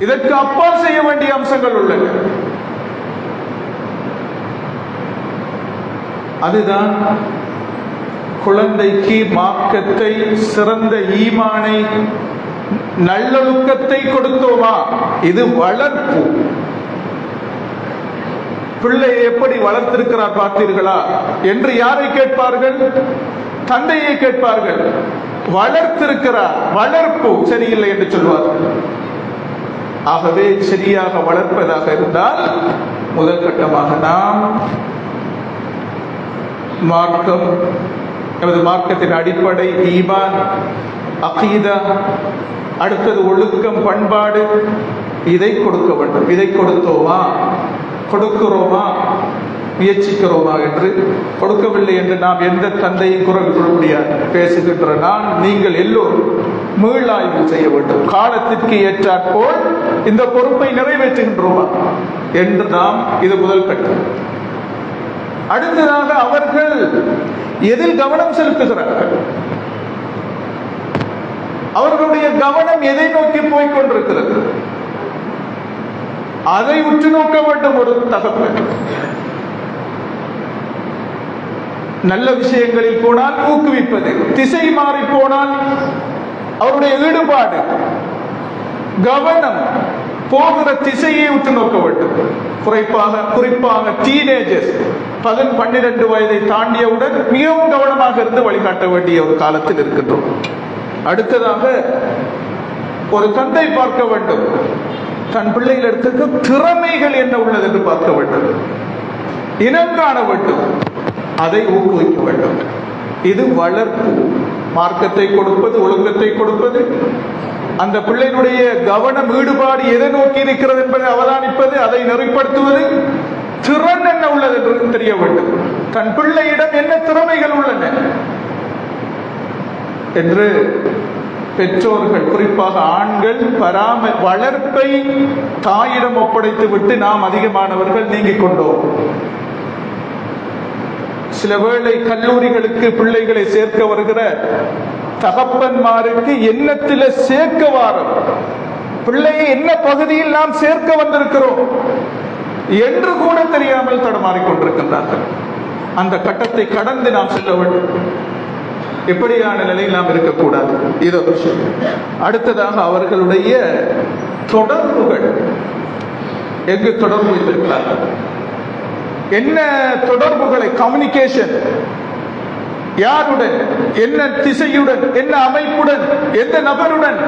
இதற்கு அப்பால் செய்ய வேண்டிய அம்சங்கள் உள்ளன. அதுதான் குழந்தைக்கு மார்க்கத்தை, சிறந்த ஈமானை, நல்லொழுக்கத்தை கொடுத்தோமா, இது வளர்ப்பு. பிள்ளையை எப்படி வளர்த்திருக்கிறார் பார்த்தீர்களா என்று யாரை கேட்பார்கள்? தந்தையை கேட்பார்கள். வளர்த்திருக்கிறார், வளர்ப்பு சரியில்லை என்று சொல்வார்கள். ஆகவே சரியாக வளர்ப்பதாக இருந்தால் முதல் கட்டமாக நாம் மார்க்கம், நமது மார்க்கத்தின் அடிப்படை ஈமான், அகீதா, அடுத்தது ஒழுக்கம், பண்பாடு, இதை கொடுக்க வேண்டும். இதை கொடுத்தோமா, கொடுக்கிறோமா, முயற்சிக்கிறோமா என்று, கொடுக்கவில்லை என்று நாம் எந்த தந்தையும் குரல் கொள்ள முடியாது. பேசுகின்ற நான், நீங்கள் எல்லோரும் மீளாய்வு செய்ய வேண்டும். காலத்திற்கு ஏற்றாற்போல் இந்த பொறுப்பை நிறைவேற்றுகின்றோமா என்று நாம், இது முதல் கட்டம். அடுத்ததாக அவர்கள் எதில் கவனம் செலுத்துகிறார்கள்? அவர்களுடைய கவனம் எதை நோக்கி போய்கொண்டிருக்கிறது? அதை உற்று நோக்க வேண்டும் ஒரு தகவல். நல்ல விஷயங்களில் போனால் ஊக்குவிப்பது, திசை மாறி போனால் அவருடைய ஈடுபாடு, கவனம் போகிற திசையை உற்று நோக்க வேண்டும். குறிப்பாக டீனேஜர்ஸ் 12 வயதை தாண்டியவுடன் மிகவும் கவனமாக இருந்து வழிகாட்ட வேண்டிய ஒரு காலத்தில் இருக்கின்றோம். அடுத்ததாக ஒரு தந்தை பார்க்க வேண்டும், தன் பிள்ளைகளிடத்திற்கு திறமைகள் என்ன உள்ளது என்று பார்க்க வேண்டும், இனம் காண வேண்டும், அதை ஊக்குவிக்க வேண்டும். இது வளர்ப்பு. மார்க்கத்தை கொடுப்பது, ஒழுக்கத்தை கொடுப்பது, அந்த பிள்ளையினுடைய கவனம், ஈடுபாடு எதை நோக்கி இருக்கிறது என்பதை அவதானிப்பது, அதை நெறிப்படுத்துவது, திறன் என்ன உள்ளது என்று தெரிய வேண்டும். தன் பிள்ளையிடம் என்ன திறமைகள் உள்ளன என்று பெற்றோர்கள், குறிப்பாக ஆண்கள், வளர்ப்பை தாயிடம் ஒப்படைத்து விட்டு நாம் அதிகமானவர்கள் நீங்கிக் கொண்டோம். சில வேளை கல்லூரிகளுக்கு பிள்ளைகளை சேர்க்க வருகிற தகப்பன்மாருக்கு எண்ணத்தில சேர்க்க வாரம், பிள்ளையை என்ன பகுதியில் நாம் சேர்க்க வந்திருக்கிறோம் என்று கூட தெரியாமல் தடமாறிக்கொண்டிருக்கின்றார்கள். அந்த கட்டத்தை கடந்து நாம் செல்ல வேண்டும். எப்படியான நிலையில் நாம் இருக்கக்கூடாது. இது ஒரு விஷயம். அடுத்ததாக அவர்களுடைய தொடர்புகள், எங்கு தொடர்பு வைத்திருக்கிறார்கள், என்ன தொடர்புகளை, கம்யூனிகேஷன், யாருடன், என்ன திசையுடன், என்ன அமைப்புடன், எந்த நபருடன்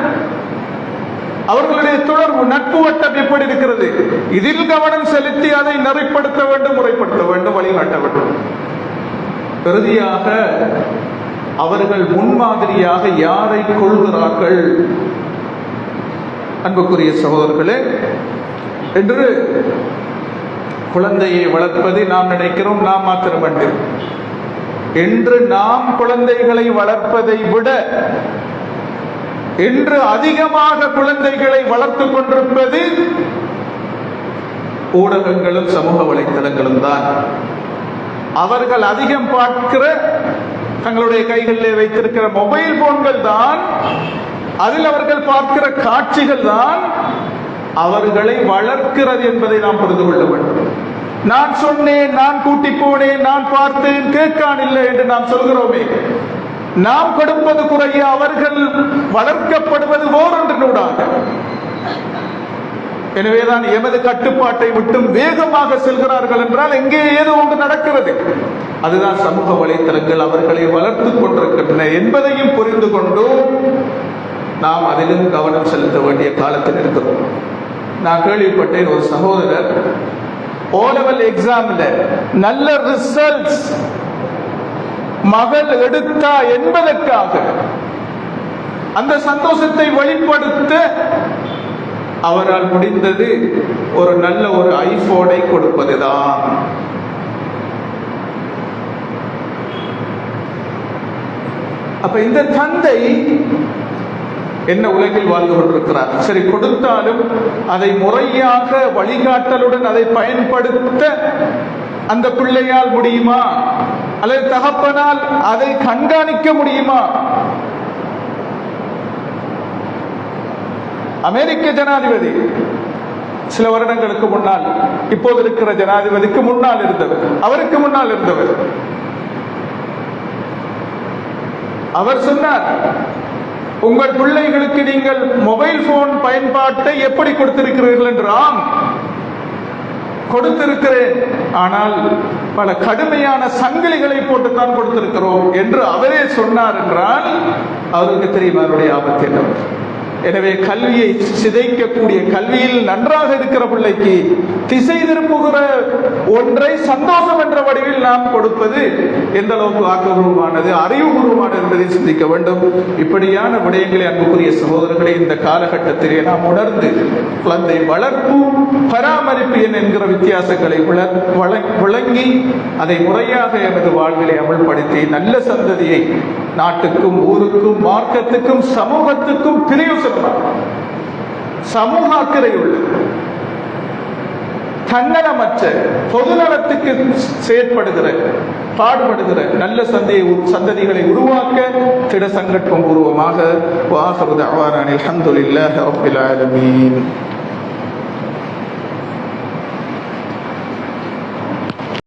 அவர்களுடைய தொடர்பு, நட்பு வட்டம் எப்படி இருக்கிறது, இதில் கவனம் செலுத்தி அதை நெறிப்படுத்த வேண்டும், முறைப்படுத்த வேண்டும், வழிகாட்ட வேண்டும். இறுதியாக அவர்கள் முன்மாதிரியாக யாரை கொள்கிறார்கள்? அன்புக்குரிய சகோதரர்களே, என்று குழந்தையை வளர்ப்பது நாம் நினைக்கிறோம் நாம் மாத்திரம் அன்று. என்று நாம் குழந்தைகளை வளர்ப்பதை விட இன்று அதிகமாக குழந்தைகளை வளர்த்துக் கொண்டிருப்பது ஊடகங்களும் சமூக வலைத்தளங்களும் தான். அவர்கள் அதிகம் பார்க்கிற, தங்களுடைய கைகளிலே வைத்திருக்கிற மொபைல் போன்கள் தான், அதில் அவர்கள் பார்க்கிற காட்சிகள் தான் அவர்களை வளர்க்கிறது என்பதை நாம் புரிந்து கொள்ள வேண்டும். நான் சொன்னேன், நான் கூட்டி போனேன், நான் பார்த்தேன், கேட்கான் இல்லை என்று நாம் சொல்கிறோமே, நாம் கொடுப்பது குறைய அவர்கள் வளர்க்கப்படுவது ஓரொன்றினூடாக. எனவேதான் எமது கட்டுப்பாட்டை விட்டும் வேகமாக செல்கிறார்கள் என்றால் எங்கே ஏதோ ஒன்று நடக்கிறது. அதுதான் சமூக வலைத்தளங்கள் அவர்களை வளர்த்துக் கொண்டிருக்கின்றன என்பதையும் புரிந்து கொண்டு நாம் அதிலும் கவனம் செலுத்த வேண்டிய காலத்தில் இருக்கிறோம். நான் கேள்விப்பட்டேன், ஒரு சகோதரர் ஓலெவல் எக்ஸாம்ல நல்ல ரிசல்ட்ஸ் மகள் எடுத்தா என்பதற்காக அந்த சந்தோஷத்தை வெளிப்படுத்த அவரால் முடிந்தது ஒரு நல்ல ஒரு ஐபோனை கொடுப்பதுதான். அப்ப இந்த தந்தை என்ன உலகில் வாழ்ந்து கொண்டிருக்கிறார்? சரி, கொடுத்தாலும் அதை முறையாக வழிகாட்டலுடன் அதை பயன்படுத்த அந்த பிள்ளையால் முடியுமா, அல்லது தகப்பனால் அதை கண்காணிக்க முடியுமா? அமெரிக்க ஜனாதிபதி சில வருடங்களுக்கு முன்னால், இப்போது இருக்கிற ஜனாதிபதிக்கு முன்னால் இருந்தவர், அவருக்கு முன்னால் இருந்தவர், அவர் சொன்னார், உங்கள் பிள்ளைகளுக்கு நீங்கள் மொபைல் போன் பயன்பாட்டை எப்படி கொடுத்திருக்கிறீர்கள் என்றாம், கொடுத்திருக்கிறேன், ஆனால் பல கடுமையான சங்கிலிகளை போட்டுத்தான் கொடுத்திருக்கிறோம் என்று அவரே சொன்னார் என்றால் அவருக்கு தெரியும் அவருடைய ஆபத்து என்ன. எனவே கல்வியை சிதைக்கக்கூடிய, கல்வியில் நன்றாக இருக்கிற பிள்ளைக்கு திசை திருப்புகிற ஒன்றை சந்தோஷம் என்ற வடிவில் நாம் கொடுப்பது எந்த அளவுக்கு ஆக்கபூர்வமானது, அறிவுபூர்வமானது என்பதை சிந்திக்க வேண்டும். இப்படியான விடயங்களை அன்புக்குரிய சகோதரர்களை இந்த காலகட்டத்திலே நாம் உணர்ந்து குழந்தை வளர்ப்பு பராமரிப்பு என்கிற வித்தியாசங்களை விளங்கி அதை முறையாக எமது வாழ்விலை அமல்படுத்தி நல்ல சந்ததியை நாட்டுக்கும் ஊருக்கும் மார்க்கத்துக்கும் சமூகத்துக்கும் பிரயோசனமாக சமூக அக்கறை உள்ள தன்னலமற்ற பொதுநலத்துக்கு செயற்படுகிற பாடுபடுகிற நல்ல சந்ததிகளை உருவாக்க திட சங்கற்பம் பூர்வமாக வாஹரு தஅவானா அல்ஹம்துலில்லாஹி ரப்பில் ஆலமீன்.